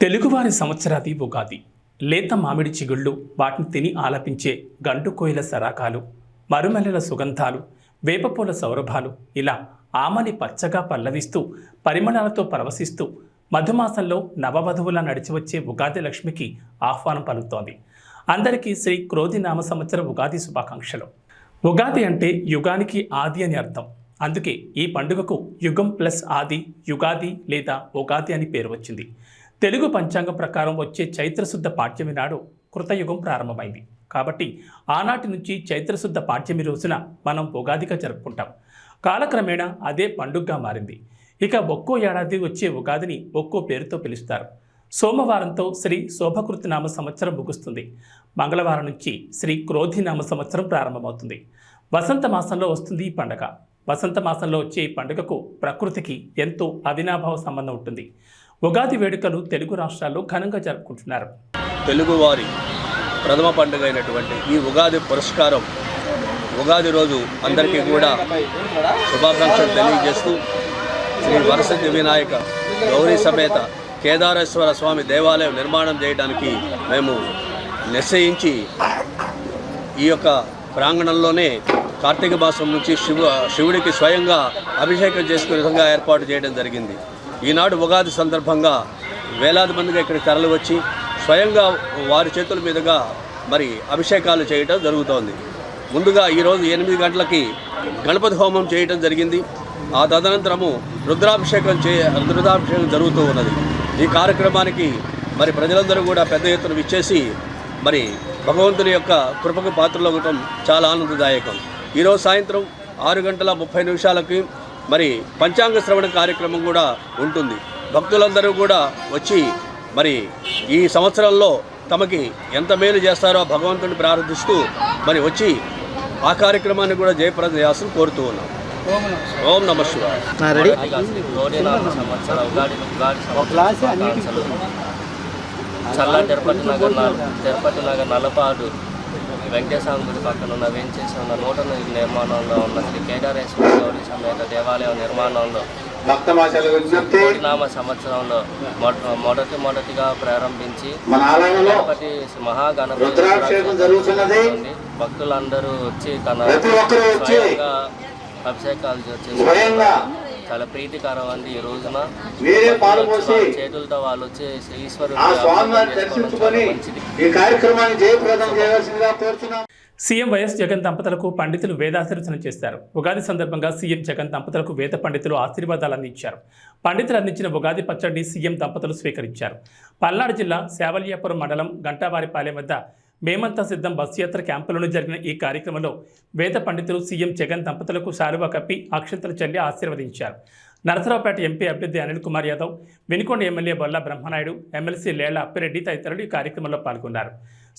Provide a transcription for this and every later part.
తెలుగువారి సంవత్సరాది ఉగాది. లేత మామిడి చిగుళ్ళు, వాటిని తిని ఆలపించే గంటు కోయిల సరాకాలు, మరుమల్లెల సుగంధాలు, వేపపూల సౌరభాలు, ఇలా ఆమని పచ్చగా పల్లవిస్తూ పరిమళాలతో పరవశిస్తూ మధుమాసంలో నవవధువులా నడిచివచ్చే ఉగాది లక్ష్మికి ఆహ్వానం పలుకుతోంది. అందరికీ శ్రీ క్రోధి నామ సంవత్సర ఉగాది శుభాకాంక్షలు. ఉగాది అంటే యుగానికి ఆది అని అర్థం. అందుకే ఈ పండుగకు యుగం ప్లస్ ఆది, యుగాది లేదా ఉగాది అని పేరు వచ్చింది. తెలుగు పంచాంగం ప్రకారం వచ్చే చైత్రశుద్ధ పాడ్యమి నాడు కృతయుగం ప్రారంభమైంది. కాబట్టి ఆనాటి నుంచి చైత్రశుద్ధ పాడ్యమి రోజున మనం ఉగాదిగా జరుపుకుంటాం. కాలక్రమేణా అదే పండుగగా మారింది. ఇక ఒక్కో ఏడాది వచ్చే ఉగాదిని ఒక్కో పేరుతో పిలుస్తారు. సోమవారంతో శ్రీ శోభకృతి నామ సంవత్సరం ముగుస్తుంది. మంగళవారం నుంచి శ్రీ క్రోధి నామ సంవత్సరం ప్రారంభమవుతుంది. వసంత మాసంలో వస్తుంది ఈ పండుగ. వసంత మాసంలో వచ్చే ఈ పండుగకు ప్రకృతికి ఎంతో అవినాభావ సంబంధం ఉంటుంది. ఉగాది వేడుకలు తెలుగు రాష్ట్రాల్లో ఘనంగా జరుపుకుంటున్నారు. తెలుగువారి ప్రథమ పండుగ అయినటువంటి ఈ ఉగాది పురస్కారం ఉగాది రోజు అందరికీ కూడా శుభాకాంక్షలు తెలియజేస్తూ శ్రీ వరసిద్ధి వినాయక గౌరీ సమేత కేదారేశ్వర స్వామి దేవాలయం నిర్మాణం చేయడానికి మేము నిశ్చయించి ఈ యొక్క ప్రాంగణంలోనే కార్తీక మాసం నుంచి శివుడికి స్వయంగా అభిషేకం చేసుకునే విధంగా ఏర్పాటు చేయడం జరిగింది. ఈనాడు ఉగాది సందర్భంగా వేలాది మందిగా ఇక్కడికి తరలి వచ్చి స్వయంగా వారి చేతుల మీదుగా మరి అభిషేకాలు చేయడం జరుగుతోంది. ముందుగా ఈరోజు 8 గంటలకి గణపతి హోమం చేయడం జరిగింది. ఆ తదనంతరము రుద్రాభిషేకం జరుగుతూ ఉన్నది. ఈ కార్యక్రమానికి మరి ప్రజలందరూ కూడా పెద్ద ఎత్తున విచ్చేసి మరి భగవంతుని యొక్క కృపకు పాత్రలు అవ్వటం చాలా ఆనందదాయకం. ఈరోజు సాయంత్రం 6:30 మరి పంచాంగ శ్రవణ కార్యక్రమం కూడా ఉంటుంది. భక్తులందరూ కూడా వచ్చి మరి ఈ సంవత్సరంలో తమకి ఎంత మేలు చేస్తారో భగవంతుని ప్రార్థిస్తూ మరి వచ్చి ఆ కార్యక్రమాన్ని కూడా జయప్రదం చేయాల్సి కోరుతూ ఉన్నాం. ఓం నమః శివాయ. చల్ల తిరుపతి నగర్ నలపాడు వెంకటేశ్వర గుడి పక్కన ఉన్న వేంచేసి ఉన్న నూతన నిర్మాణంలో ఉన్న శ్రీ కేదారేశ్వర గౌరీ సమేత దేవాలయం నిర్మాణంలో నామ సంవత్సరంలో మొదటిగా ప్రారంభించి గణపతి మహాగణపతి భక్తులందరూ వచ్చి తన స్వయంగా అభిషేకాలు చేసి చాలా ప్రీతికరం అండి. ఈ రోజున చేతులతో వాళ్ళు వచ్చి ఈశ్వరుడు సీఎం వైఎస్ జగన్ దంపతులకు పండితులు వేదాశీర్వచన చేశారు. ఉగాది సందర్భంగా సీఎం జగన్ దంపతులకు వేద పండితులు ఆశీర్వాదాలు అందించారు. పండితులు అందించిన ఉగాది పచ్చడిని సీఎం దంపతులు స్వీకరించారు. పల్నాడు జిల్లా శావల్యాపురం మండలం గంటావారిపాలెం వద్ద మేమంతా సిద్ధం బస్సు యాత్ర క్యాంపులను జరిగిన ఈ కార్యక్రమంలో వేద పండితులు సీఎం జగన్ దంపతులకు శాలువా కప్పి అక్షంతలు చల్లి ఆశీర్వదించారు. నరసరావుపేట ఎంపీ అభ్యర్థి అనిల్ కుమార్ యాదవ్, వినుకొండ ఎమ్మెల్యే బొల్లా బ్రహ్మనాయుడు, ఎమ్మెల్సీ లేళ్ల అప్పిరెడ్డి తదితరులు ఈ కార్యక్రమంలో పాల్గొన్నారు.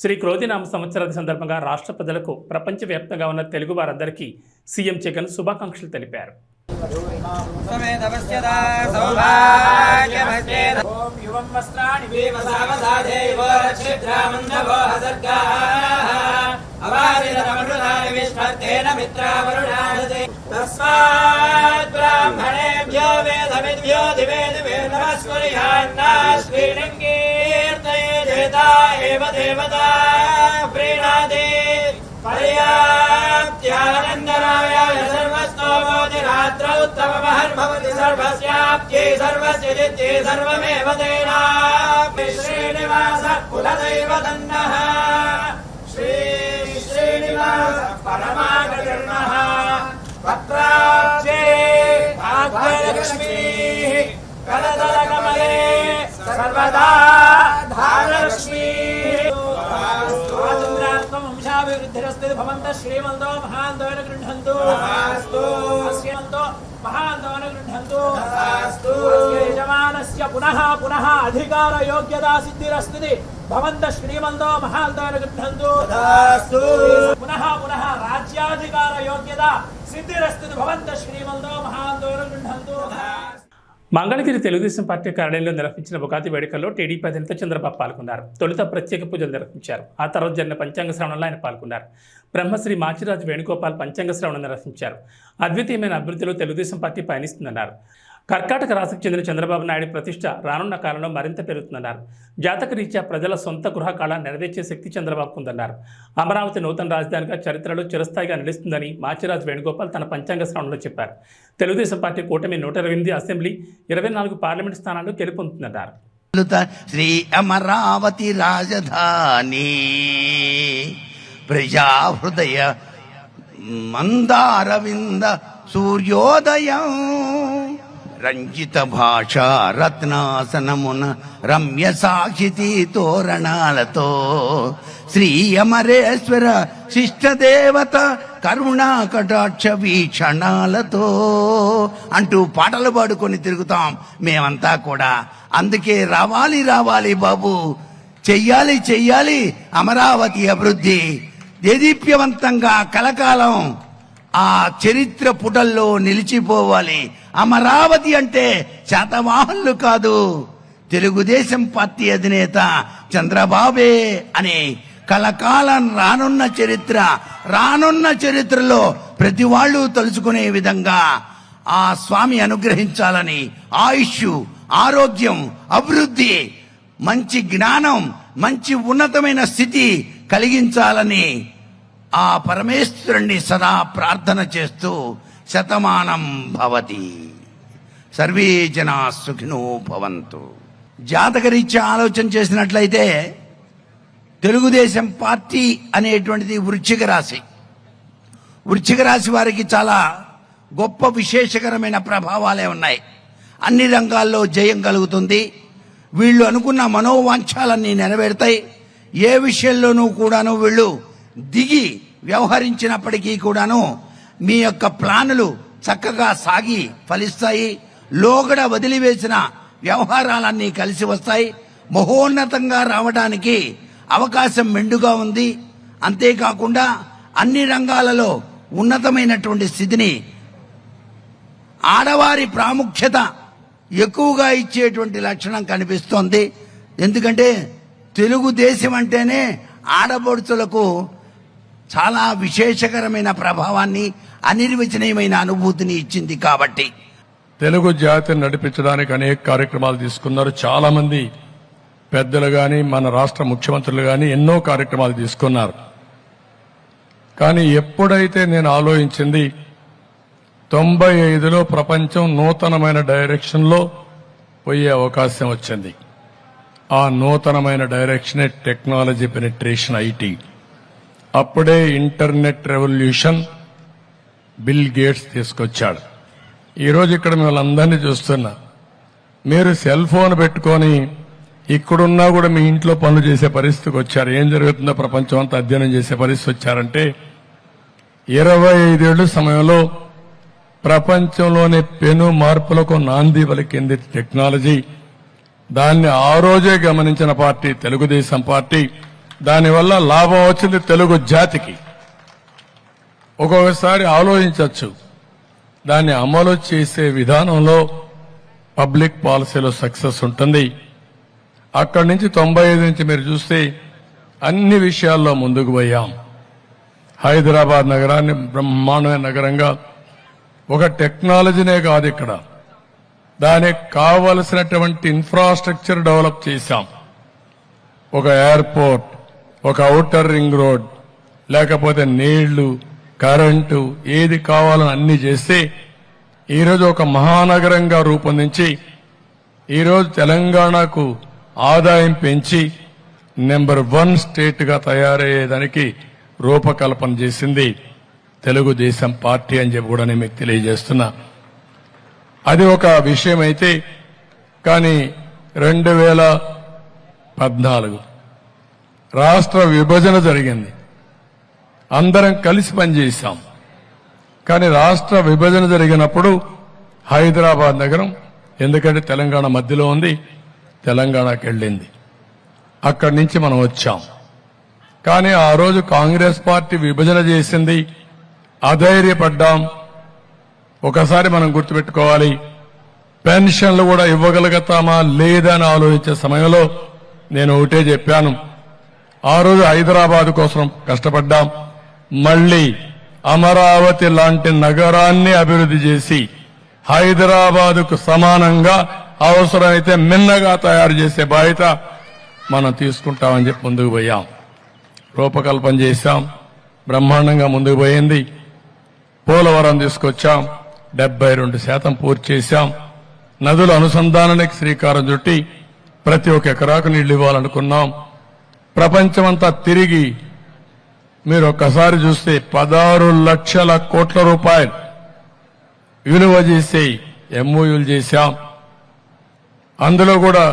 శ్రీ క్రోధినామ సంవత్సరాది సందర్భంగా రాష్ట్ర ప్రజలకు ప్రపంచవ్యాప్తంగా ఉన్న తెలుగు వారందరికీ సీఎం జగన్ శుభాకాంక్షలు తెలిపారు. उत्तममहर्भवति सर्वस्याप्त्यै सर्वस्य जित्यै सर्वमेव तेनाप्ति श्रीनिवासः कुलदैव तन्नः श्री श्रीनिवास परमागतिर्नः पत्राब्जे भाग्यलक्ष्मीः करदलकमले सर्वदा धारलक्ष्मीः वंशाभिवृद्धिरस्तु भवन्तः श्रीमन्तो महान्तोन गृह्णन्तु श्रीमन्तो महान्तोन गृह्णन्तु यजमानस्य पुनः पुनः अधिकार योग्यता सिद्धिरस्तु भवन्तः श्रीमन्तो महान्तोन गृह्णन्तु पुनः पुनः राज्याधिकार योग्यता सिद्धिरस्तु भवन्तः श्रीमन्तो महान्तोन गृह्णन्तु. మంగళగిరి తెలుగుదేశం పార్టీ కార్యాలయంలో నిర్వహించిన ఉగాది వేడుకల్లో టీడీపీ అధినేత చంద్రబాబు పాల్గొన్నారు. తొలుత ప్రత్యేక పూజలు నిర్వహించారు. ఆ తర్వాత జరిగిన పంచాంగ శ్రవణంలో ఆయన పాల్గొన్నారు. బ్రహ్మశ్రీ మాచిరాజు వేణుగోపాల్ పంచాంగ శ్రవణం నిర్వహించారు. అద్వితీయమైన అభివృద్ధిలో తెలుగుదేశం పార్టీ పయనిస్తుందన్నారు. కర్కాటక రాశికి చెందిన చంద్రబాబు నాయుడు ప్రతిష్ట రానున్న కాలంలో మరింత పెరుగుతుందన్నారు. జాతక రీత్యా ప్రజల సొంత గృహ కళ నెరవేర్చే శక్తి చంద్రబాబుకు ఉందన్నారు. అమరావతి నూతన రాజధానిగా చరిత్రలో చిరస్థాయిగా నిలుస్తుందని మాచిరాజు వేణుగోపాల్ తన పంచాంగ శ్రవణంలో చెప్పారు. తెలుగుదేశం పార్టీ కూటమి 128 అసెంబ్లీ 24 పార్లమెంటు స్థానాలు గెలుపొందుతుందన్నారు. శ్రీ అమరావతి రాజధాని ప్రజాహృదయ మందారవింద సూర్యోదయం రంజిత భాష రత్నాసనమున రమ్య సాక్షితి తోరణాలతో శ్రీ అమరేశ్వర శిష్టదేవత కరుణా కటాక్ష వీక్షణాలతో అంటూ పాటలు పాడుకొని తిరుగుతాం మేమంతా కూడా. అందుకే రావాలి రావాలి బాబు, చెయ్యాలి చెయ్యాలి అమరావతి అభివృద్ధి, దేదీప్యవంతంగా కలకాలం ఆ చరిత్ర పుటల్లో నిలిచిపోవాలి. అమరావతి అంటే శాతవాహనులు కాదు, తెలుగుదేశం పార్టీ అధినేత చంద్రబాబే అని కలకాలం రానున్న చరిత్రలో ప్రతి వాళ్ళు తలుచుకునే విధంగా ఆ స్వామి అనుగ్రహించాలని, ఆయుష్, ఆరోగ్యం, అభివృద్ధి, మంచి జ్ఞానం, మంచి ఉన్నతమైన స్థితి కలిగించాలని ఆ పరమేశ్వరుణ్ణి సదా ప్రార్థన చేస్తూ శతమానం భవతి, సర్వే జనా సుఖినో భవంతు. జాతకరీత్యా ఆలోచన చేసినట్లయితే తెలుగుదేశం పార్టీ అనేటువంటిది వృశ్చిక రాశి. వృశ్చిక రాశి వారికి చాలా గొప్ప విశేషకరమైన ప్రభావాలే ఉన్నాయి. అన్ని రంగాల్లో జయం కలుగుతుంది. వీళ్ళు అనుకున్న మనోవాంఛాలన్నీ నెరవేరుతాయి. ఏ విషయంలోనూ కూడాను వీళ్ళు దిగి వ్యవహరించినప్పటికీ కూడాను మీ యొక్క ప్లానులు చక్కగా సాగి ఫలిస్తాయి. లోగడ వదిలివేసిన వ్యవహారాలన్నీ కలిసి వస్తాయి. మహోన్నతంగా రావడానికి అవకాశం మెండుగా ఉంది. అంతేకాకుండా అన్ని రంగాలలో ఉన్నతమైనటువంటి స్థితిని, ఆడవారి ప్రాముఖ్యత ఎక్కువగా ఇచ్చేటువంటి లక్షణం కనిపిస్తోంది. ఎందుకంటే తెలుగుదేశం అంటేనే ఆడపడుచులకు చాలా విశేషకరమైన ప్రభావాన్ని, అనిర్వచనీయమైన అనుభూతిని ఇచ్చింది. కాబట్టి తెలుగు జాతిని నడిపించడానికి అనేక కార్యక్రమాలు తీసుకున్నారు. చాలా మంది పెద్దలు గాని, మన రాష్ట్ర ముఖ్యమంత్రులు గాని ఎన్నో కార్యక్రమాలు తీసుకున్నారు. కానీ ఎప్పుడైతే నేను ఆలోచించింది 95లో ప్రపంచం నూతనమైన డైరెక్షన్లో పోయే అవకాశం వచ్చింది. ఆ నూతనమైన డైరెక్షనే టెక్నాలజీ పెనిట్రేషన్, ఐటీ. అప్పుడే ఇంటర్నెట్ రెవల్యూషన్ బిల్ గేట్స్ తీసుకొచ్చాడు. ఈరోజు ఇక్కడ మిమ్మల్ని అందరినీ చూస్తున్నా. మీరు సెల్ ఫోన్ పెట్టుకొని ఇక్కడున్నా కూడా మీ ఇంట్లో పనులు చేసే పరిస్థితికి వచ్చారు. ఏం జరుగుతుందో ప్రపంచం అంతా అధ్యయనం చేసే పరిస్థితి వచ్చారంటే 25 ఏళ్ల సమయంలో ప్రపంచంలోని పెను మార్పులకు నాంది పలికింది టెక్నాలజీ. దాన్ని ఆ రోజే గమనించిన పార్టీ తెలుగుదేశం పార్టీ. దానివల్ల లాభం వచ్చింది తెలుగు జాతికి. ఒక్కొక్కసారి ఆలోచించవచ్చు, దాన్ని అమలు చేసే విధానంలో పబ్లిక్ పాలసీలో సక్సెస్ ఉంటుంది. అక్కడి నుంచి 95 నుంచి మీరు చూస్తే అన్ని విషయాల్లో ముందుకు పోయాం. హైదరాబాద్ నగరాన్ని బ్రహ్మాండమైన నగరంగా, ఒక టెక్నాలజీనే కాదు, ఇక్కడ దానికి కావలసినటువంటి ఇన్ఫ్రాస్ట్రక్చర్ డెవలప్ చేశాం. ఒక ఎయిర్పోర్ట్, ఒక ఔటర్ రింగ్ రోడ్, లేకపోతే నీళ్లు, కరెంటు, ఏది కావాలని అన్ని చేస్తే ఈరోజు ఒక మహానగరంగా రూపొందించి ఈరోజు తెలంగాణకు ఆదాయం పెంచి నెంబర్ 1 స్టేట్ గా తయారయ్యేదానికి రూపకల్పన చేసింది తెలుగుదేశం పార్టీ అని చెప్పి కూడా నేను మీకు తెలియజేస్తున్నా. అది ఒక విషయం అయితే, కానీ 2014 రాష్ట్ర విభజన జరిగింది. అందరం కలిసి పనిచేశాం. కానీ రాష్ట్ర విభజన జరిగినప్పుడు హైదరాబాద్ నగరం, ఎందుకంటే తెలంగాణ మధ్యలో ఉంది, తెలంగాణకి వెళ్ళింది. అక్కడి నుంచి మనం వచ్చాం. కానీ ఆ రోజు కాంగ్రెస్ పార్టీ విభజన చేసింది, అధైర్యపడ్డాం. ఒకసారి మనం గుర్తుపెట్టుకోవాలి, పెన్షన్లు కూడా ఇవ్వగలుగుతామా లేదా అని ఆలోచించే సమయంలో నేను ఒకటే చెప్పాను. ఆ రోజు హైదరాబాద్ కోసం కష్టపడ్డాం. మళ్లీ అమరావతి లాంటి నగరాన్ని అభివృద్ధి చేసి హైదరాబాదుకు సమానంగా అవసరమైతే మిన్నగా తయారు చేసే బాధ్యత మనం తీసుకుంటామని చెప్పి ముందుకు పోయాం. రూపకల్పన చేశాం, బ్రహ్మాండంగా ముందుకు పోయింది. పోలవరం తీసుకొచ్చాం, 72% పూర్తి చేశాం. నదుల అనుసంధానానికి శ్రీకారం చుట్టి ప్రతి ఒక్క ఎకరాకు నీళ్లు ఇవ్వాలనుకున్నాం. ప్రపంచమంతా తిరిగి మీరు ఒక్కసారి చూస్తే 16 లక్షల కోట్ల రూపాయలు విలువ చేసే ఎంఓయూలు చేశాం. అందులో కూడా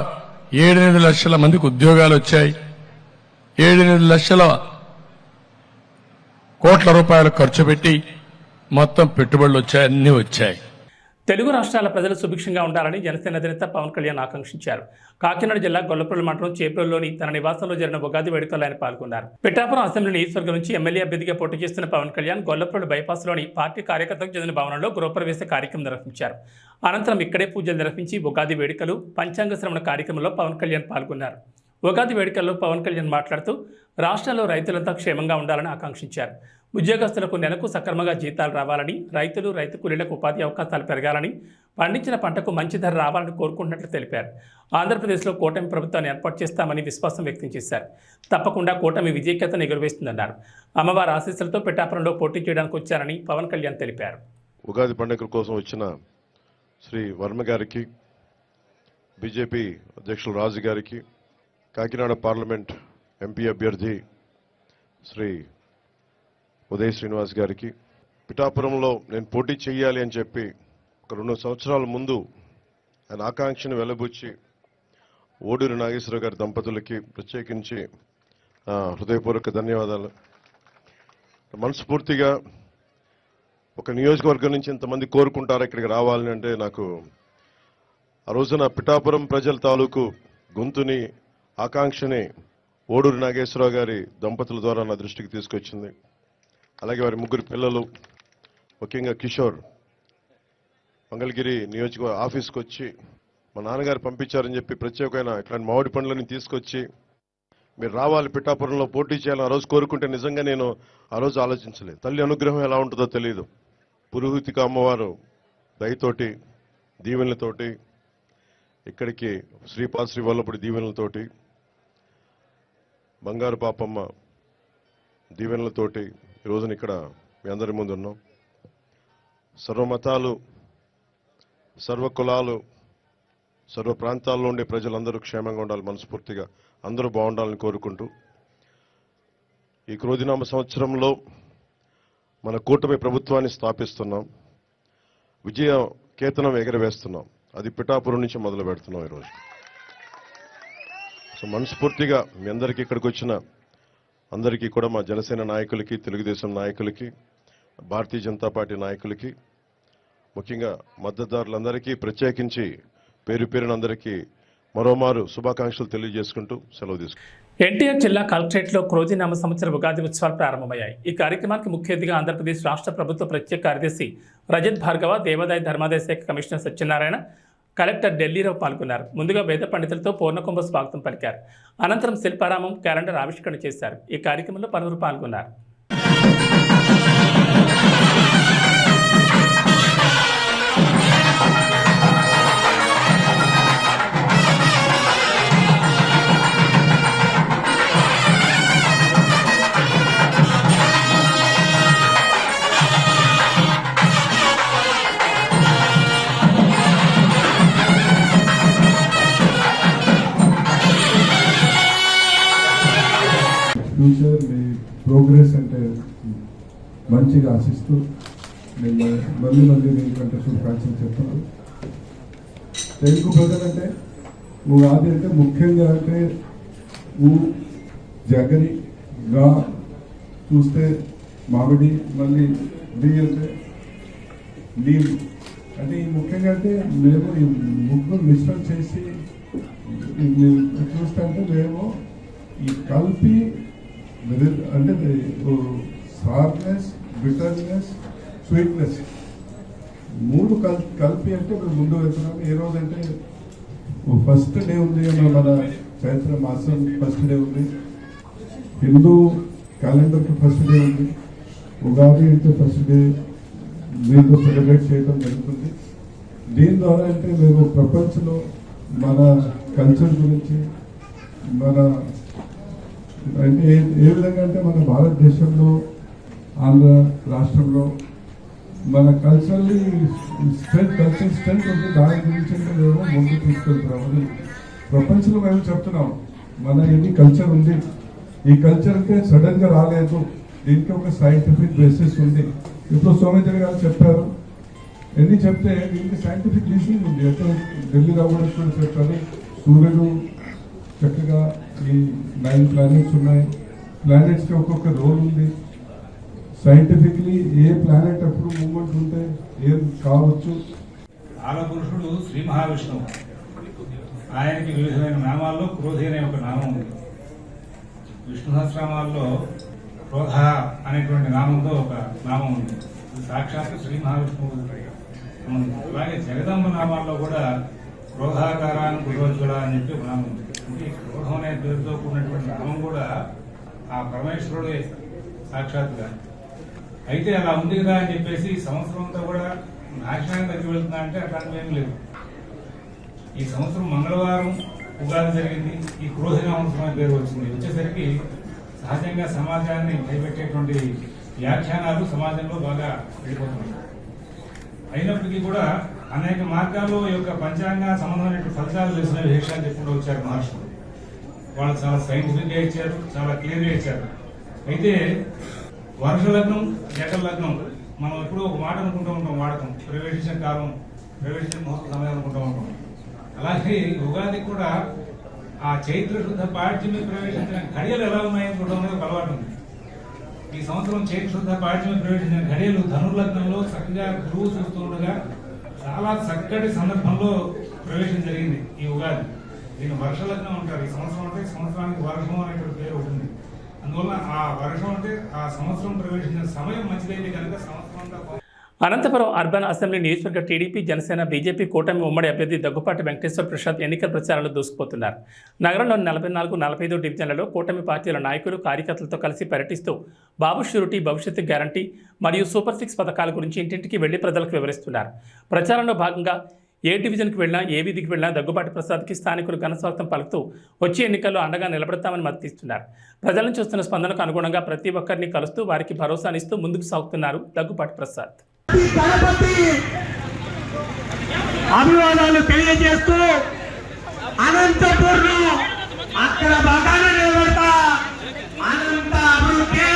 7-8 లక్షల మందికి ఉద్యోగాలు వచ్చాయి. 7-8 లక్షల కోట్ల రూపాయలు ఖర్చు పెట్టి మొత్తం పెట్టుబడులు వచ్చాయి, అన్ని వచ్చాయి. తెలుగు రాష్ట్రాల ప్రజలు సుభిక్షంగా ఉండాలని జనసేన అధినేత పవన్ కళ్యాణ్ ఆకాంక్షించారు. కాకినాడ జిల్లా గొల్లపల్లి మండలం చేప్రోలులోని తన నివాసంలో జరిగిన ఉగాది వేడుకల్లో ఆయన పాల్గొన్నారు. పిఠాపురం అసెంబ్లీ నియోజకవర్గం నుంచి ఎమ్మెల్యే అభ్యర్థిగా పోటీ చేస్తున్న పవన్ కళ్యాణ్ గొల్లపల్లి బైపాస్లోని పార్టీ కార్యకర్తలకు చెందిన భవనంలో గృహప్రవేశ కార్యక్రమం నిర్వహించారు. అనంతరం ఇక్కడే పూజలు నిర్వహించి ఉగాది వేడుకలు, పంచాంగ శ్రవణ కార్యక్రమంలో పవన్ కళ్యాణ్ పాల్గొన్నారు. ఉగాది వేడుకల్లో పవన్ కళ్యాణ్ మాట్లాడుతూ రాష్ట్రంలో రైతులంతా క్షేమంగా ఉండాలని ఆకాంక్షించారు. ఉద్యోగస్తులకు నెలకు సక్రమంగా జీతాలు రావాలని, రైతులు, రైతు కూలీలకు ఉపాధి అవకాశాలు పెరగాలని, పండించిన పంటకు మంచి ధర రావాలని కోరుకుంటున్నట్లు తెలిపారు. ఆంధ్రప్రదేశ్లో కూటమి ప్రభుత్వాన్ని ఏర్పాటు చేస్తామని విశ్వాసం వ్యక్తం చేశారు. తప్పకుండా కూటమి విజయకేతను ఎగురవేస్తుందన్నారు. అమ్మవారి ఆశీస్సులతో పిఠాపురంలో పోటీ చేయడానికి వచ్చారని పవన్ కళ్యాణ్ తెలిపారు. ఉగాది పండుగ కోసం వచ్చిన శ్రీ వర్మ గారికి, బీజేపీ అధ్యక్షులు రాజు గారికి, కాకినాడ పార్లమెంట్ ఎంపీ అభ్యర్థి శ్రీ ఉదయ్ శ్రీనివాస్ గారికి, పిఠాపురంలో నేను పోటీ చేయాలి అని చెప్పి ఒక 2 సంవత్సరాల ముందు ఆయన ఆకాంక్షను వెలబుచ్చి ఓడూరి నాగేశ్వరరావు గారి దంపతులకి ప్రత్యేకించి హృదయపూర్వక ధన్యవాదాలు. మనస్ఫూర్తిగా ఒక నియోజకవర్గం నుంచి ఇంతమంది కోరుకుంటారు ఇక్కడికి రావాలని అంటే నాకు ఆ రోజున పిఠాపురం ప్రజల తాలూకు గొంతుని, ఆకాంక్షని ఓడూరి నాగేశ్వరరావు గారి దంపతుల ద్వారా నా దృష్టికి తీసుకొచ్చింది. అలాగే వారి 3 పిల్లలు, ముఖ్యంగా కిషోర్ మంగళగిరి నియోజకవర్గ ఆఫీస్కి వచ్చి మా నాన్నగారు పంపించారని చెప్పి ప్రత్యేకమైన ఇట్లాంటి మామిడి పండ్లని తీసుకొచ్చి మీరు రావాలి, పిఠాపురంలో పోటీ చేయాలని ఆ రోజు కోరుకుంటే నిజంగా నేను ఆ రోజు ఆలోచించలేదు. తల్లి అనుగ్రహం ఎలా ఉంటుందో తెలియదు. పురోహితిక అమ్మవారు దయతోటి, దీవెనలతోటి, ఇక్కడికి శ్రీపాద శ్రీ వల్లపుడి దీవెనలతోటి, బంగారు పాపమ్మ దీవెనలతోటి ఈ రోజున ఇక్కడ మీ అందరి ముందు ఉన్నాం. సర్వమతాలు, సర్వ కులాలు, సర్వ ప్రాంతాల్లో ఉండే ప్రజలందరూ క్షేమంగా ఉండాలి, మనస్ఫూర్తిగా అందరూ బాగుండాలని కోరుకుంటూ ఈ క్రోధినామ సంవత్సరంలో మన కూటమి ప్రభుత్వాన్ని స్థాపిస్తున్నాం. విజయ కేతనం ఎగరవేస్తున్నాం. అది పిఠాపురం నుంచి మొదలు పెడుతున్నాం ఈరోజు. సో మనస్ఫూర్తిగా మీ అందరికీ ఇక్కడికి వచ్చిన అందరికీ కూడా, మా జనసేన నాయకులకి, తెలుగుదేశం నాయకులకి, భారతీయ జనతా పార్టీ నాయకులకి, ముఖ్యంగా మద్దతుదారులందరికీ ప్రత్యేకించి పేరు పేరున అందరికీ మరోమారు శుభాకాంక్షలు తెలియజేసుకుంటూ సెలవు తీసుకుంటాం. ఎన్టీఆర్ జిల్లా కలెక్టరేట్లో క్రోధినామ సంవత్సర ఉగాది ఉత్సవాలు ప్రారంభమయ్యాయి. ఈ కార్యక్రమానికి ముఖ్య అతిథిగా ఆంధ్రప్రదేశ్ రాష్ట్ర ప్రభుత్వ ప్రత్యేక కార్యదర్శి రజత్ భార్గవ, దేవాదాయ ధర్మాదాయ శాఖ కమిషనర్ సత్యనారాయణ, కలెక్టర్ ఢిల్లీరావు పాల్గొన్నారు. ముందుగా వేద పండితులతో పూర్ణకుంభ స్వాగతం పలికారు. అనంతరం శిల్పారామం, క్యాలెండర్ ఆవిష్కరణ చేశారు. ఈ కార్యక్రమంలో పలువురు పాల్గొన్నారు. ఫ్యూచర్ మీ ప్రోగ్రెస్ అంటే మంచిగా ఆశిస్తూ నేను మళ్ళీ మీకంటే శుభాకాంక్షలు చెప్తున్నాను. తెలుగు ప్రజలంటే ఉగాది అంటే ముఖ్యంగా అంటే జగరి గా చూస్తే మామిడి, మళ్ళీ డి అంటే నీళ్ళు అంటే ఈ ముఖ్యంగా అంటే మేము ఈ ముగ్గురు మిశ్రం చేసి చూస్తే అంటే మేము ఈ కలిపి అంటే సార్నెస్, బిటర్నెస్, స్వీట్నెస్ 3 కలిపి అంటే మేము ముందు వెళ్తున్నాము. ఏ రోజు అంటే ఫస్ట్ డే ఉంది, మన చైత్ర మాసం ఫస్ట్ డే ఉంది, హిందూ క్యాలెండర్కి ఫస్ట్ డే ఉంది, ఉగాది అంటే ఫస్ట్ డే మీతో సెలబ్రేట్ చేయడం జరుగుతుంది. దీని ద్వారా అంటే మేము ప్రపంచంలో మన కల్చర్ గురించి మన అంటే ఏ విధంగా అంటే మన భారతదేశంలో ఆంధ్ర రాష్ట్రంలో మన కల్చర్లీ కల్చర్ స్ట్రెంత్ ఉంది. దాని గురించి అంటే మేము ముందు తీసుకెళ్తున్నాం. అది ప్రపంచంలో మేము చెప్తున్నాం మన ఇది కల్చర్ ఉంది. ఈ కల్చర్ అంటే సడన్ గా రాలేదు, దీనికి ఒక సైంటిఫిక్ బేసిస్ ఉంది. ఇప్పుడు సోమేశ్వర్ గారు చెప్పారు, ఎన్ని చెప్తే దీనికి సైంటిఫిక్ రీజన్ ఉంది. అయితే ఢిల్లీ రావడం కూడా చెప్పారు, సూర్యుడు చక్కగా ఈ 9 ప్లానెట్స్ ఉన్నాయి, ప్లానెట్స్కి ఒక్కొక్క రోల్ ఉంది. సైంటిఫిక్లీ ఏ ప్లానెట్ అప్పుడు మూమెంట్ ఉంటే ఏం కావచ్చు. ఆలపురుషుడు శ్రీ మహావిష్ణువు, ఆయనకి వివిధమైన నామాల్లో క్రోధి అనే ఒక నామం ఉంది. విష్ణు సహస్రనామాల్లో క్రోధ అనేటువంటి నామంతో ఒక నామం ఉంది. సాక్షాత్ శ్రీ మహావిష్ణువు ఉంది. అలాగే జగదంబ నామాల్లో కూడా క్రోధాకారాన్ని గురువజ్వల అని చెప్పి ఒక నామం ఉంది. అంటే క్రోధం అనే పేరుతో కూడినటువంటి నామం కూడా ఆ పరమేశ్వరుడే సాక్షాత్గా. అయితే అలా ఉంది కదా అని చెప్పేసి ఈ సంవత్సరం అంతా కూడా నాశనానికి దగ్గర వెళ్తుందా అంటే అట్లాంటివి ఏం లేదు. ఈ సంవత్సరం మంగళవారం ఉగాది జరిగింది, ఈ క్రోధ సంవత్సరం పేరు వచ్చింది. వచ్చేసరికి సహజంగా సమాజాన్ని భయపెట్టేటువంటి వ్యాఖ్యానాలు సమాజంలో బాగా వెళ్ళిపోతున్నాయి. అయినప్పటికీ కూడా అనేక మార్గాల్లో ఈ యొక్క పంచాంగ సంబంధమైన ఫలితాలు తెలిసిన విషయాలు చెప్పుకుంటూ వచ్చారు మహర్షులు. వాళ్ళు చాలా సైంటిఫిక్గా ఇచ్చారు, చాలా క్లియర్గా ఇచ్చారు. అయితే వర్ష లగ్నం, జగన్ లగ్నం మనం ఎప్పుడూ ఒక మాట అనుకుంటూ ఉంటాం, వాడకం ప్రవేశించిన కాలం, ప్రవేశించిన ముహూర్త సమయం అనుకుంటూ ఉంటాం. అలాగే ఉగాది కూడా ఆ చైత్ర శుద్ధ పాడ్యమి ప్రవేశించిన ఘడియలు ఎలా ఉన్నాయని చూడడం అనేది ఒక అలవాటు ఉంది. ఈ సంవత్సరం చైత్ర శుద్ధ పాడ్యమి ప్రవేశించిన ఘడియలు ధనుర్లగ్నంలో చక్కగా గురువు చూస్తుండగా చాలా చక్కటి సందర్భంలో ప్రవేశం జరిగింది ఈ ఉగాది. దీన్ని వర్షలగ్నం అంటారు. ఈ సంవత్సరం అంటే సంవత్సరానికి వర్షం అనేటువంటి పేరు ఉంటుంది. అందువల్ల ఆ వర్షం అంటే ఆ సంవత్సరం ప్రవేశించిన సమయం మంచిదైతే కనుక సంవత్సరం అంతా. అనంతపురం అర్బన్ అసెంబ్లీ నియోజకవర్గ టీడీపీ, జనసేన, బీజేపీ కూటమి ఉమ్మడి అభ్యర్థి దగ్గుపాటి వెంకటేశ్వర ప్రసాద్ ఎన్నికల ప్రచారంలో దూసుకుపోతున్నారు. నగరంలోని 44, 45 డివిజన్లలో కూటమి పార్టీల నాయకులు, కార్యకర్తలతో కలిసి పర్యటిస్తూ బాబు షూరిటీ, భవిష్యత్తు గ్యారంటీ మరియు సూపర్ 6 పథకాల గురించి ఇంటింటికి వెళ్లి ప్రజలకు వివరిస్తున్నారు. ప్రచారంలో భాగంగా ఏ డివిజన్కి వెళ్ళినా, ఏ వీధికి వెళ్ళినా దగ్గుబాటి ప్రసాద్కి స్థానికులు ఘనస్వాగతం పలుకుతూ వచ్చే ఎన్నికల్లో అండగా నిలబడతామని మద్దతిస్తున్నారు. ప్రజల నుంచి వస్తున్న స్పందనకు అనుగుణంగా ప్రతి ఒక్కరిని కలుస్తూ వారికి భరోసానిస్తూ ముందుకు సాగుతున్నారు దగ్గుబాటి ప్రసాద్. అభివాదాలు తెలియజేస్తూ అనంతపూర్లో అక్కడ బాగానే నిలబడతా, అనంత అభివృద్ధి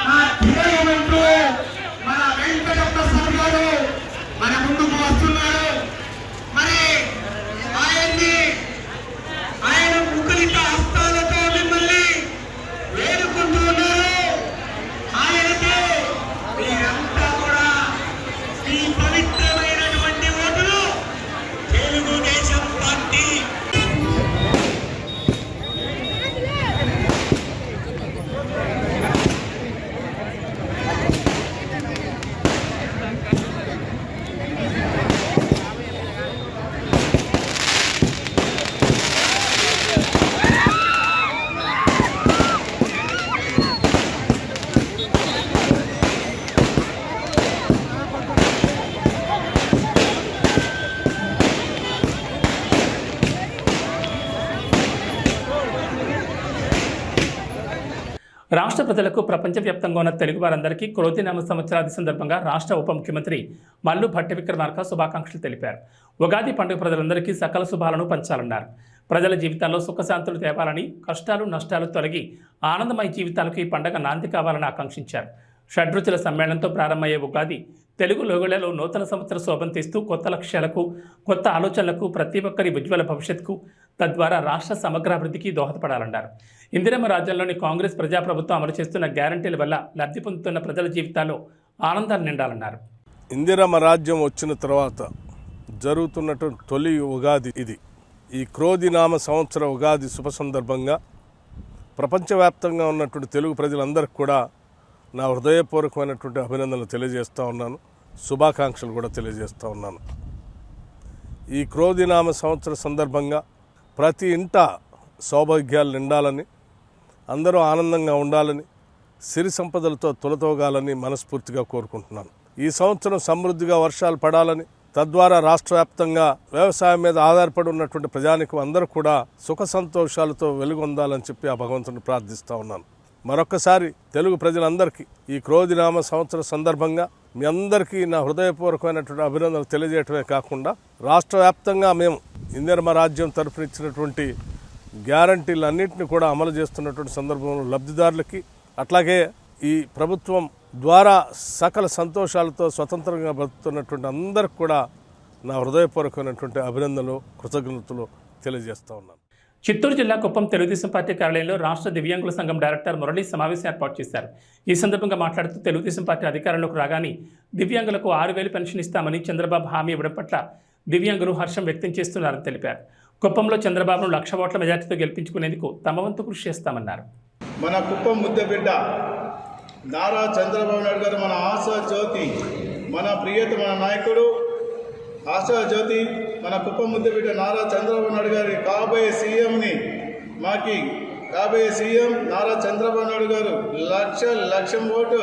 నా ధ్యేయమంటూ మన వెంకట ప్రసాద్ గారు మన ముందుకు వస్తున్నారు. మరి ఆయన ముఖలిత హస్తాలతో మిమ్మల్ని వేడుకుంటూ ఉన్నారు. ఆయనకి మీరంతా కూడా ఈ పవిత్రమైనటువంటి ఓటులు తెలుగుదేశం పార్టీ. రాష్ట్ర ప్రజలకు ప్రపంచవ్యాప్తంగా ఉన్న తెలుగు వారందరికీ క్రోధినామ సంవత్సరాది సందర్భంగా రాష్ట్ర ఉప ముఖ్యమంత్రి మల్లు భట్టి విక్రమార్క శుభాకాంక్షలు తెలిపారు. ఉగాది పండుగ ప్రజలందరికీ సకల శుభాలను పంచాలన్నారు. ప్రజల జీవితాల్లో సుఖశాంతులు తేవాలని, కష్టాలు నష్టాలు తొలగి ఆనందమయ జీవితాలకు ఈ పండుగ నాంది కావాలని ఆకాంక్షించారు. షడ్రుచుల సమ్మేళనంతో ప్రారంభమయ్యే ఉగాది తెలుగు లోగుళ్లలో నూతన సంవత్సర శోభం తీస్తూ కొత్త లక్ష్యాలకు, కొత్త ఆలోచనలకు, ప్రతి ఒక్కరి ఉజ్వల భవిష్యత్తుకు, తద్వారా రాష్ట్ర సమగ్రాభివృద్ధికి దోహదపడాలన్నారు. ఇందిరమ్మ రాజ్యంలోని కాంగ్రెస్ ప్రజాప్రభుత్వం అమలు చేస్తున్న గ్యారంటీల వల్ల లబ్ధి పొందుతున్న ప్రజల జీవితాల్లో ఆనందాలు నిండాలన్నారు. ఇందిరమ్మ రాజ్యం వచ్చిన తర్వాత జరుగుతున్నటువంటి తొలి ఉగాది ఇది. ఈ క్రోధినామ సంవత్సర ఉగాది శుభ సందర్భంగా ప్రపంచవ్యాప్తంగా ఉన్నటువంటి తెలుగు ప్రజలందరికీ కూడా నా హృదయపూర్వకమైనటువంటి అభినందనలు తెలియజేస్తూ ఉన్నాను, శుభాకాంక్షలు కూడా తెలియజేస్తూ ఉన్నాను. ఈ క్రోధినామ సంవత్సర సందర్భంగా ప్రతి ఇంట సౌభాగ్యాలు నిండాలని, అందరూ ఆనందంగా ఉండాలని, సిరి సంపదలతో తులతోగాలని మనస్ఫూర్తిగా కోరుకుంటున్నాను. ఈ సంవత్సరం సమృద్ధిగా వర్షాలు పడాలని, తద్వారా రాష్ట్ర వ్యాప్తంగా వ్యవసాయం మీద ఆధారపడి ఉన్నటువంటి ప్రజానికం అందరూ కూడా సుఖ సంతోషాలతో వెలుగొందాలని చెప్పి ఆ భగవంతుని ప్రార్థిస్తూ ఉన్నాను. మరొక్కసారి తెలుగు ప్రజలందరికీ ఈ క్రోధినామ సంవత్సర సందర్భంగా మీ అందరికీ నా హృదయపూర్వకమైనటువంటి అభినందనలు తెలియజేయటమే కాకుండా రాష్ట్ర వ్యాప్తంగా మేము ఇందిరమ్మ రాజ్యం తరఫున ఇచ్చినటువంటి గ్యారంటీలన్నింటినీ కూడా అమలు చేస్తున్నటువంటి సందర్భంలో లబ్ధిదారులకి, అట్లాగే ఈ ప్రభుత్వం ద్వారా సకల సంతోషాలతో స్వతంత్రంగా బతుకుతున్నటువంటి అందరికి కూడా నా హృదయపూర్వకమైనటువంటి అభినందనలు, కృతజ్ఞతలు తెలియజేస్తూ ఉన్నాను. చిత్తూరు జిల్లా కుప్పం తెలుగుదేశం పార్టీ కార్యాలయంలో రాష్ట్ర దివ్యాంగుల సంఘం డైరెక్టర్ మురళి సమావేశం ఏర్పాటు చేశారు. ఈ సందర్భంగా మాట్లాడుతూ తెలుగుదేశం పార్టీ అధికారంలోకి రాగానే దివ్యాంగులకు 6,000 పెన్షన్ ఇస్తామని చంద్రబాబు హామీ ఇవ్వడం పట్ల దివ్యాంగులు హర్షం వ్యక్తం చేస్తున్నారని తెలిపారు. కుప్పంలో చంద్రబాబును 1,00,000 ఓట్ల మెజార్టీతో గెలిపించుకునేందుకు తమ వంతు కృషి చేస్తామన్నారు. మన కుప్పం ముద్దబిడ్డ నారా చంద్రబాబు నాయుడు గారు మన ఆశా జ్యోతి, మన ప్రియతమ నాయకుడు ఆశా జ్యోతి, మన కుప్పం ముద్దబిడ్డ నారా చంద్రబాబు నాయుడు గారి కాబోయే సీఎంని మాకి కాబోయే సీఎం నారా చంద్రబాబు నాయుడు గారు 1,00,000 ఓటు.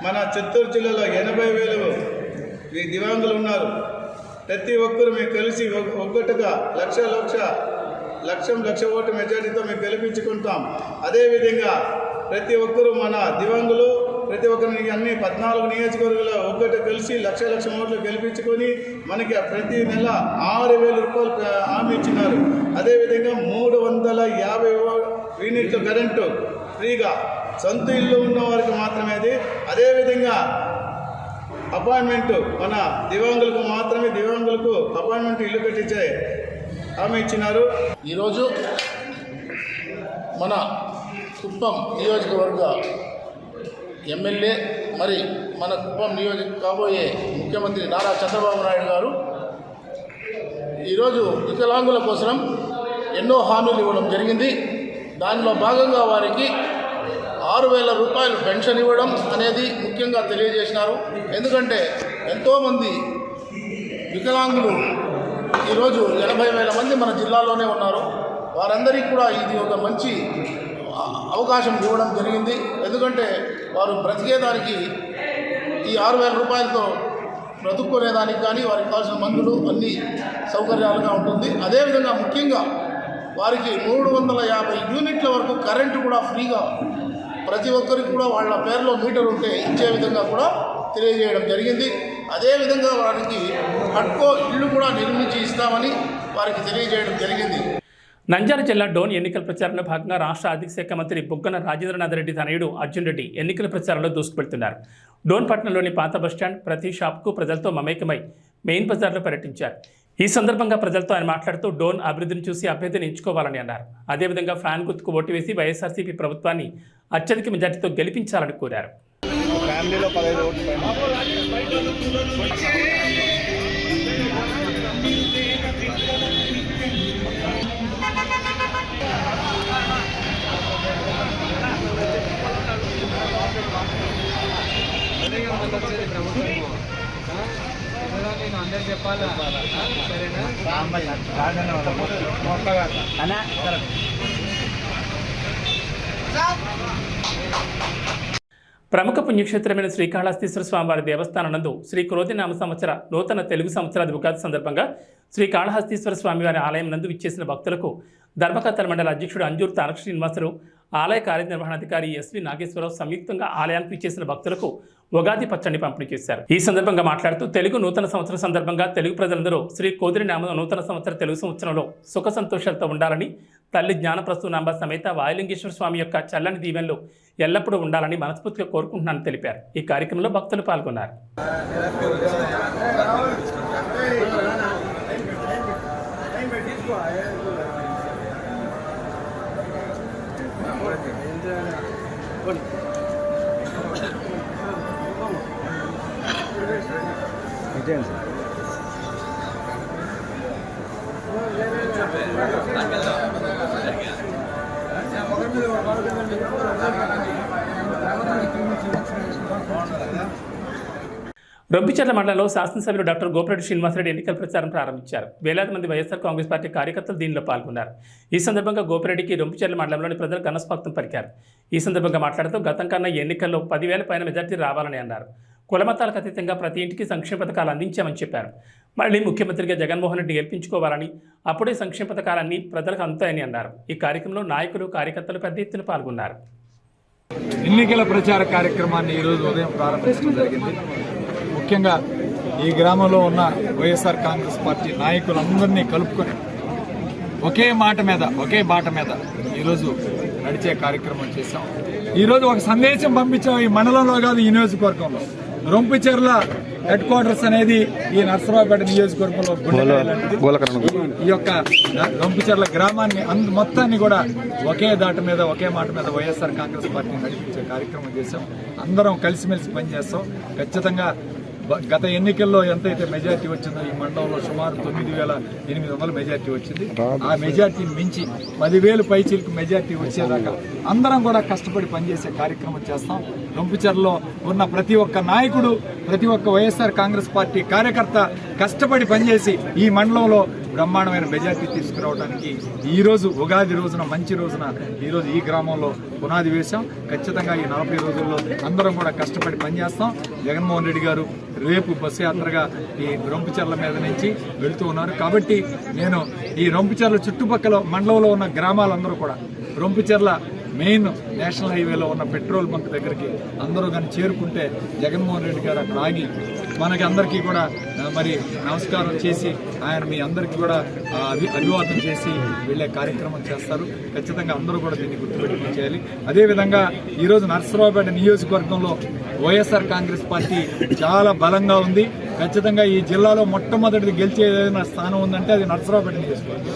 మన చిత్తూరు జిల్లాలో 80,000 దివ్యాంగులు ఉన్నారు. ప్రతి ఒక్కరు మేము కలిసి ఒక్కటిగా 1,00,000 ఓటు మెజార్టీతో మేము గెలిపించుకుంటాం. అదేవిధంగా ప్రతి ఒక్కరూ మన దివ్యాంగులు ప్రతి ఒక్కరిని అన్ని 14 నియోజకవర్గాల్లో ఒక్కటి కలిసి 1,00,000 ఓట్లు గెలిపించుకొని మనకి ప్రతి నెల 6,000 రూపాయలు హామీ ఇచ్చినారు. అదేవిధంగా 350 యూనిట్ల కరెంటు ఫ్రీగా సొంత ఇల్లు ఉన్న వారికి మాత్రమే అది. అదేవిధంగా అపాయింట్మెంట్ మన దివ్యాంగులకు మాత్రమే, దివ్యాంగులకు అపాయింట్మెంట్ ఇల్లు కట్టించే హామీ ఇచ్చినారు. ఈరోజు మన కుప్పం నియోజకవర్గ ఎమ్మెల్యే మరి మన కుప్పం కాబోయే ముఖ్యమంత్రి నారా చంద్రబాబు నాయుడు గారు ఈరోజు వికలాంగుల కోసం ఎన్నో హామీలు ఇవ్వడం జరిగింది. దానిలో భాగంగా వారికి 6,000 రూపాయలు పెన్షన్ ఇవ్వడం అనేది ముఖ్యంగా తెలియజేసినారు. ఎందుకంటే ఎంతోమంది వికలాంగులు ఈరోజు 80,000 మంది మన జిల్లాలోనే ఉన్నారు. వారందరికీ కూడా ఇది ఒక మంచి అవకాశం ఇవ్వడం జరిగింది. ఎందుకంటే వారు బ్రతికేదానికి ఈ 6,000 రూపాయలతో బ్రతుక్కునేదానికి కానీ వారికి కావాల్సిన మందులు అన్ని సౌకర్యాలుగా ఉంటుంది. అదేవిధంగా ముఖ్యంగా వారికి 350 యూనిట్ల వరకు కరెంటు కూడా ఫ్రీగా ప్రతి ఒక్కరికి కూడా వాళ్ళ పేరులో మీటర్ ఉంటే ఇచ్చే విధంగా కూడా తెలియజేయడం జరిగింది. అదేవిధంగా వారికి హట్కో ఇళ్ళు కూడా నిర్మించి ఇస్తామని వారికి తెలియజేయడం జరిగింది. నంద్యాల జిల్లా డోన్ ఎన్నికల ప్రచారంలో భాగంగా రాష్ట్ర ఆర్థిక శాఖ మంత్రి బుగ్గన రాజేంద్రనాథ్ రెడ్డి తనయుడు అర్జున్ రెడ్డి ఎన్నికల ప్రచారంలో దూసుకువెళ్తున్నారు. డోన్ పట్టణంలోని పాత బస్టాండ్ ప్రతి షాప్కు ప్రజలతో మమేకమై మెయిన్ బజార్లో పర్యటించారు. ఈ సందర్భంగా ప్రజలతో ఆయన మాట్లాడుతూ డోన్ అభివృద్ధిని చూసి అభ్యర్థిని ఎంచుకోవాలని అన్నారు. అదేవిధంగా ఫ్యాన్ గుర్తుకు ఓటు వేసి వైఎస్ఆర్సీపీ ప్రభుత్వాన్ని అత్యధిక మెజార్టీతో గెలిపించాలని కోరారు. ప్రముఖ పుణ్యక్షేత్రమైన శ్రీకాళహస్తీశ్వర స్వామివారి దేవస్థానం నందు శ్రీ క్రోధినామ సంవత్సర నూతన తెలుగు సంవత్సరాది ఉగాది సందర్భంగా శ్రీకాళహస్తీశ్వర స్వామివారి ఆలయం నందు విచ్చేసిన భక్తులకు ధర్మకర్తల మండలి అధ్యక్షుడు అంజూరు తారక శ్రీనివాసరావు, ఆలయ కార్యనిర్వహణాధికారి ఎస్వి నాగేశ్వరరావు సంయుక్తంగా ఆలయానికి విచ్చేసిన భక్తులకు ఉగాది పచ్చడిని పంపిణీ చేశారు. ఈ సందర్భంగా మాట్లాడుతూ తెలుగు నూతన సంవత్సరం సందర్భంగా తెలుగు ప్రజలందరూ శ్రీ కోదిరినామ నూతన సంవత్సర తెలుగు సంవత్సరంలో సుఖ సంతోషాలతో ఉండాలని, తల్లి జ్ఞానప్రసూనాంబ సమేత వాయులింగేశ్వర స్వామి యొక్క చల్లని దీవెనలు ఎల్లప్పుడూ ఉండాలని మనస్ఫూర్తిగా కోరుకుంటున్నానని తెలిపారు. ఈ కార్యక్రమంలో భక్తులు పాల్గొన్నారు. రొంపిచెర్ల మండలంలో శాసనసభ్యులు డాక్టర్ గోపిరెడ్డి శ్రీనివాసరెడ్డి ఎన్నికల ప్రచారం ప్రారంభించారు. వేలాది మంది వైఎస్ఆర్ కాంగ్రెస్ పార్టీ కార్యకర్తలు దీనిలో పాల్గొన్నారు. ఈ సందర్భంగా గోపిరెడ్డికి రొంపిచెర్ల మండలంలోని ప్రజలు ఘనస్వాగతం పలికారు. ఈ సందర్భంగా మాట్లాడుతూ గతం కన్నా ఎన్నికల్లో 10,000 పైన మెజార్టీ రావాలని అన్నారు. కులమతాలకు అతీతంగా ప్రతి ఇంటికి సంక్షేమ పథకాలు అందించామని చెప్పారు. మళ్ళీ ముఖ్యమంత్రిగా జగన్మోహన్ రెడ్డి గెలిపించుకోవాలని, అప్పుడే సంక్షేమ పథకాలన్నీ ప్రజలకు అందుతాయని అన్నారు. ఈ కార్యక్రమంలో నాయకులు, కార్యకర్తలు పెద్ద ఎత్తున పాల్గొన్నారు. ఎన్నికల ప్రచార కార్యక్రమాన్ని ఈరోజు ఉదయం ప్రారంభించడం జరిగింది. ముఖ్యంగా ఈ గ్రామంలో ఉన్న వైఎస్ఆర్ కాంగ్రెస్ పార్టీ నాయకులందరినీ కలుపుకొని ఒకే మాట మీద, ఒకే బాట మీద ఈరోజు నడిచే కార్యక్రమం చేశాం. ఈరోజు ఒక సందేశం పంపించాం. ఈ మండలంలో కాదు, ఈ నియోజకవర్గంలో రొంపిచెర్ల హెడ్ క్వార్టర్స్ అనేది ఈ నర్సరావుపేట నియోజకవర్గంలో ఈ యొక్క రొంపిచెర్ల గ్రామాన్ని మొత్తాన్ని కూడా ఒకే దాట మీద, ఒకే మాట మీద వైఎస్ఆర్ కాంగ్రెస్ పార్టీ నడిపించే కార్యక్రమం చేశాం. అందరం కలిసిమెలిసి పనిచేస్తాం. ఖచ్చితంగా గత ఎన్నికల్లో ఎంతైతే మెజార్టీ వచ్చిందో ఈ మండలంలో సుమారు 9,800 మెజార్టీ వచ్చింది. ఆ మెజార్టీని మించి 10,000 పైచీలకు మెజార్టీ వచ్చేదాకా అందరం కూడా కష్టపడి పనిచేసే కార్యక్రమం చేస్తాం. రొంపిచెర్లలో ఉన్న ప్రతి ఒక్క నాయకుడు, ప్రతి ఒక్క వైఎస్ఆర్ కాంగ్రెస్ పార్టీ కార్యకర్త కష్టపడి పనిచేసి ఈ మండలంలో బ్రహ్మాండమైన మెజార్టీ తీసుకురావడానికి ఈరోజు ఉగాది రోజున, మంచి రోజున ఈరోజు ఈ గ్రామంలో పునాది వేశాం. ఖచ్చితంగా ఈ 40 రోజుల్లో అందరం కూడా కష్టపడి పనిచేస్తాం. జగన్మోహన్ రెడ్డి గారు రేపు బస్సు యాత్రగా ఈ రొంపిచెర్ల మీద నుంచి వెళుతూ ఉన్నారు. కాబట్టి నేను ఈ రొంపిచెర్ల చుట్టుపక్కల మండలంలో ఉన్న గ్రామాలందరూ కూడా రొంపిచెర్ల మెయిన్ నేషనల్ హైవేలో ఉన్న పెట్రోల్ బంక్ దగ్గరికి అందరూ కానీ చేరుకుంటే జగన్మోహన్ రెడ్డి గారు అక్కడ ఆగి మనకి అందరికీ కూడా మరి నమస్కారం చేసి ఆయన మీ అందరికీ కూడా అభివాదం చేసి వెళ్ళే కార్యక్రమం చేస్తారు. ఖచ్చితంగా అందరూ కూడా దీన్ని గుర్తుపెట్టుకుని చేయాలి. అదేవిధంగా ఈరోజు నర్సరావుపేట నియోజకవర్గంలో వైఎస్ఆర్ కాంగ్రెస్ పార్టీ చాలా బలంగా ఉంది. ఖచ్చితంగా ఈ జిల్లాలో మొట్టమొదటిది గెలిచే ఏదైనా స్థానం ఉందంటే అది నర్సరావుపేట నియోజకవర్గం.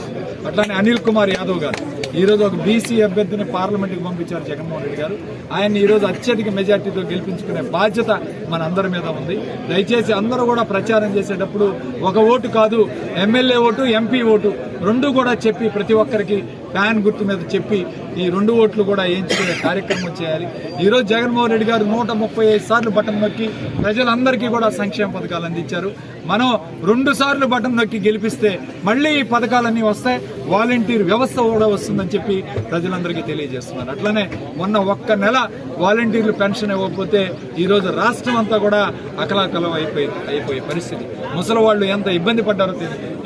అట్లానే అనిల్ కుమార్ యాదవ్ గారు ఈరోజు ఒక బీసీ అభ్యర్థిని పార్లమెంట్కి పంపించారు జగన్మోహన్ రెడ్డి గారు. ఆయన్ని ఈరోజు అత్యధిక మెజార్టీతో గెలిపించుకునే బాధ్యత మన అందరి మీద ఉంది. దయచేసి అందరూ కూడా ప్రచారం చేసేటప్పుడు ఒక ఓటు కాదు, ఎమ్మెల్యే ఓటు, ఎంపీ ఓటు రెండు కూడా చెప్పి ప్రతి ఒక్కరికి ఫ్యాన్ గుర్తు మీద చెప్పి ఈ 2 ఓట్లు కూడా వేయించుకునే కార్యక్రమం చేయాలి. ఈరోజు జగన్మోహన్ రెడ్డి గారు 135 సార్లు బటన్ నొక్కి ప్రజలందరికీ కూడా సంక్షేమ పథకాలు అందించారు. మనం 2 సార్లు బటన్ నొక్కి గెలిపిస్తే మళ్ళీ ఈ పథకాలన్నీ వస్తాయి. వాలంటీర్ వ్యవస్థ కూడా వస్తుందని చెప్పి ప్రజలందరికీ తెలియజేస్తున్నారు. అట్లనే మొన్న 1 నెల వాలంటీర్లు పెన్షన్ ఇవ్వకపోతే ఈరోజు రాష్ట్రం అంతా కూడా అకలాకలం అయిపోయే పరిస్థితి. ముసలి వాళ్ళు ఎంత ఇబ్బంది పడ్డారో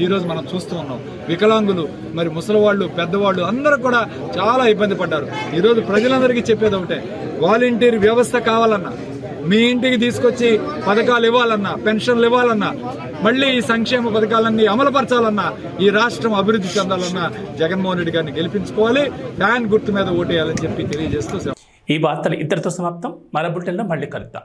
ఈరోజు మనం చూస్తూ ఉన్నాం. వికలాంగులు, మరి ముసలివాళ్ళు, పెద్దవాళ్ళు అందరూ కూడా చాలా ఇబ్బంది పడ్డారు. ఈరోజు ప్రజలందరికీ చెప్పేది ఒకటే, వాలంటీర్ వ్యవస్థ కావాలన్నా, మీ ఇంటికి తీసుకొచ్చి పథకాలు ఇవ్వాలన్నా, పెన్షన్లు ఇవ్వాలన్నా, మళ్ళీ ఈ సంక్షేమ పథకాలన్నీ అమలుపరచాలన్నా, ఈ రాష్ట్రం అభివృద్ధి చెందాలన్నా జగన్మోహన్ రెడ్డి గారిని గెలిపించుకోవాలి, ఫ్యాన్ గుర్తు మీద ఓటేయాలని చెప్పి తెలియజేస్తూ ఈ వార్తలు ఇద్దరితో సమాప్తం. మరో బులెటిన్లో మళ్ళీ కలుద్దాం.